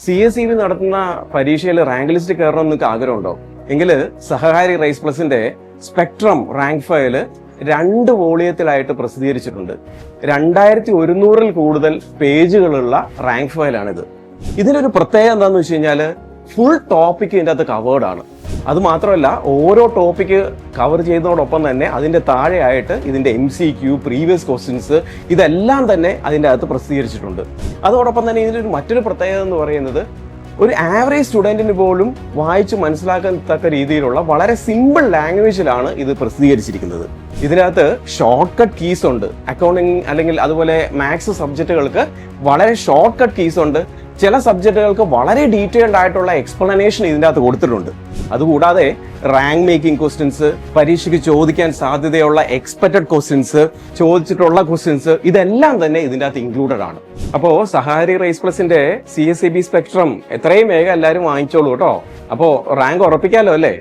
CSEB നടത്തുന്ന പരീക്ഷയിൽ rank list കയറണം നിങ്ങൾക്ക് ആഗ്രഹമുണ്ടോ? എങ്കിൽ സഹകാരി റൈസ് പ്ലസിന്റെ സ്പെക്ട്രം റാങ്ക് ഫയല് 2 വോളിയത്തിലായിട്ട് പ്രസിദ്ധീകരിച്ചിട്ടുണ്ട്. 2100-ൽ കൂടുതൽ പേജുകളുള്ള റാങ്ക് ഫയലാണിത്. ഇതിനൊരു പ്രത്യേകത എന്താണെന്ന് വെച്ച് കഴിഞ്ഞാൽ ഫുൾ ടോപ്പിക് ഇതിൻ്റെ അകത്ത് കവേർഡ് ആണ്. അത് മാത്രമല്ല, ഓരോ ടോപ്പിക്ക് കവർ ചെയ്യുന്നതോടൊപ്പം തന്നെ അതിൻ്റെ താഴെയായിട്ട് ഇതിൻ്റെ MCQ, പ്രീവിയസ് ക്വസ്റ്റ്യൻസ് ഇതെല്ലാം തന്നെ അതിൻ്റെ അകത്ത് പ്രസിദ്ധീകരിച്ചിട്ടുണ്ട്. അതോടൊപ്പം തന്നെ ഇതിൻ്റെ മറ്റൊരു പ്രത്യേകത എന്ന് പറയുന്നത് ഒരു ആവറേജ് സ്റ്റുഡൻറ്റിന് പോലും വായിച്ച് മനസ്സിലാക്കത്തക്ക രീതിയിലുള്ള വളരെ സിമ്പിൾ ലാംഗ്വേജിലാണ് ഇത് പ്രസിദ്ധീകരിച്ചിരിക്കുന്നത്. ഇതിനകത്ത് ഷോർട്ട് കട്ട് കീസ് ഉണ്ട്. അക്കൗണ്ടിങ് അല്ലെങ്കിൽ അതുപോലെ മാത്സ് സബ്ജക്റ്റുകൾക്ക് വളരെ ഷോർട്ട് കട്ട് കീസ് ഉണ്ട്. ചില സബ്ജക്റ്റുകൾക്ക് വളരെ ഡീറ്റെയിൽഡ് ആയിട്ടുള്ള എക്സ്പ്ലനേഷൻ ഇതിൻ്റെ അകത്ത് കൊടുത്തിട്ടുണ്ട്. അതുകൂടാതെ റാങ്ക് മേക്കിംഗ് ക്വസ്റ്റ്യൻസ്, പരീക്ഷയ്ക്ക് ചോദിക്കാൻ സാധ്യതയുള്ള എക്സ്പെക്റ്റഡ് ക്വസ്റ്റ്യൻസ്, ചോദിച്ചിട്ടുള്ള ക്വസ്റ്റ്യൻസ് ഇതെല്ലാം തന്നെ ഇതിൻ്റെ അകത്ത് ഇൻക്ലൂഡഡ് ആണ്. അപ്പോൾ സഹാരി റൈസ് പ്ലസിന്റെ CSEB സ്പെക്ട്രം എത്രയും വേഗം എല്ലാവരും വാങ്ങിച്ചോളൂ കേട്ടോ. അപ്പോൾ റാങ്ക് ഉറപ്പിക്കാമല്ലോ അല്ലേ?